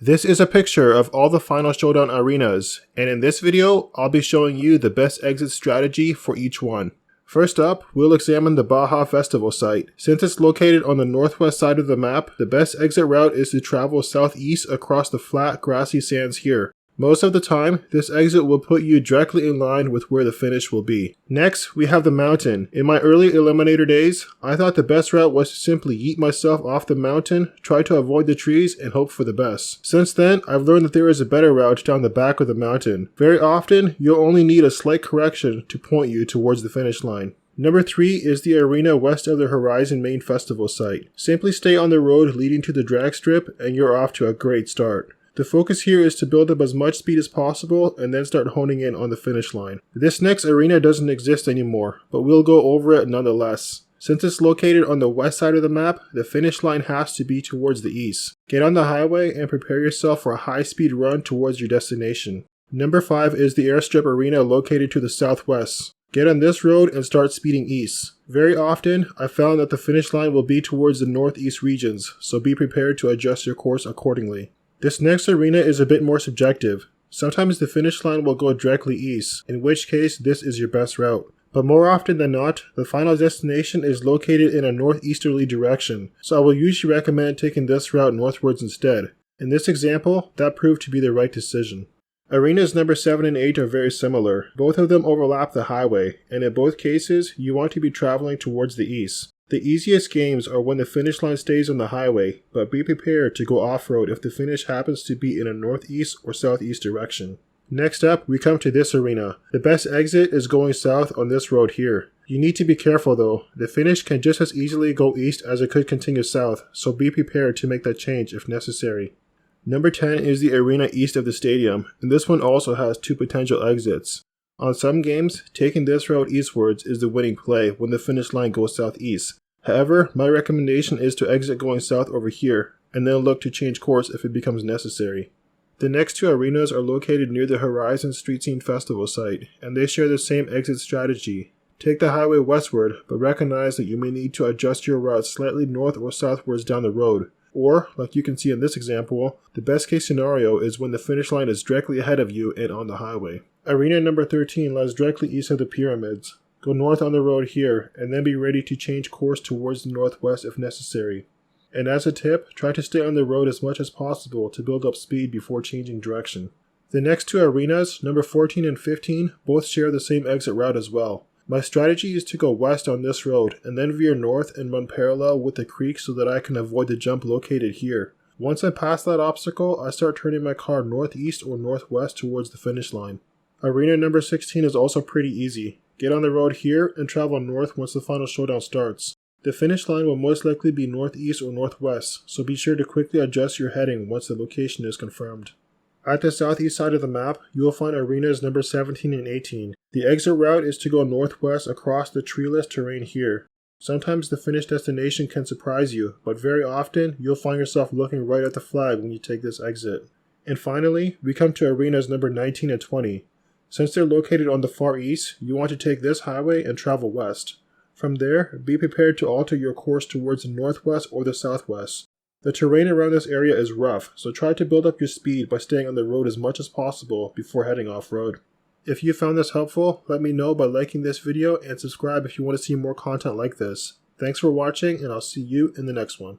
This is a picture of all the Final Showdown arenas, and in this video, I'll be showing you the best exit strategy for each one. First up, we'll examine the Baja Festival site. Since it's located on the northwest side of the map, the best exit route is to travel southeast across the flat, grassy sands here. Most of the time, this exit will put you directly in line with where the finish will be. Next, we have the mountain. In my early Eliminator days, I thought the best route was to simply yeet myself off the mountain, try to avoid the trees, and hope for the best. Since then, I've learned that there is a better route down the back of the mountain. Very often, you'll only need a slight correction to point you towards the finish line. Number 3 is the arena west of the Horizon main festival site. Simply stay on the road leading to the drag strip and you're off to a great start. The focus here is to build up as much speed as possible and then start honing in on the finish line. This next arena doesn't exist anymore, but we'll go over it nonetheless. Since it's located on the west side of the map, the finish line has to be towards the east. Get on the highway and prepare yourself for a high-speed run towards your destination. Number 5 is the airstrip arena located to the southwest. Get on this road and start speeding east. Very often, I found that the finish line will be towards the northeast regions, so be prepared to adjust your course accordingly. This next arena is a bit more subjective. Sometimes the finish line will go directly east, in which case this is your best route. But more often than not, the final destination is located in a northeasterly direction, so I will usually recommend taking this route northwards instead. In this example, that proved to be the right decision. Arenas number 7 and 8 are very similar. Both of them overlap the highway, and in both cases, you want to be traveling towards the east. The easiest games are when the finish line stays on the highway, but be prepared to go off-road if the finish happens to be in a northeast or southeast direction. Next up, we come to this arena. The best exit is going south on this road here. You need to be careful though. The finish can just as easily go east as it could continue south, so be prepared to make that change if necessary. Number 10 is the arena east of the stadium, and this one also has 2 potential exits. On some games, taking this route eastwards is the winning play when the finish line goes southeast. However, my recommendation is to exit going south over here, and then look to change course if it becomes necessary. The next 2 arenas are located near the Horizon Street Scene Festival site, and they share the same exit strategy. Take the highway westward, but recognize that you may need to adjust your route slightly north or southwards down the road. Or, like you can see in this example, the best case scenario is when the finish line is directly ahead of you and on the highway. Arena number 13 lies directly east of the pyramids. Go north on the road here, and then be ready to change course towards the northwest if necessary. And as a tip, try to stay on the road as much as possible to build up speed before changing direction. The next 2 arenas, number 14 and 15, both share the same exit route as well. My strategy is to go west on this road, and then veer north and run parallel with the creek so that I can avoid the jump located here. Once I pass that obstacle, I start turning my car northeast or northwest towards the finish line. Arena number 16 is also pretty easy. Get on the road here and travel north once the final showdown starts. The finish line will most likely be northeast or northwest, so be sure to quickly adjust your heading once the location is confirmed. At the southeast side of the map, you will find arenas number 17 and 18. The exit route is to go northwest across the treeless terrain here. Sometimes the finish destination can surprise you, but very often you'll find yourself looking right at the flag when you take this exit. And finally, we come to arenas number 19 and 20. Since they're located on the far east, you want to take this highway and travel west. From there, be prepared to alter your course towards the northwest or the southwest. The terrain around this area is rough, so try to build up your speed by staying on the road as much as possible before heading off-road. If you found this helpful, let me know by liking this video and subscribe if you want to see more content like this. Thanks for watching, and I'll see you in the next one.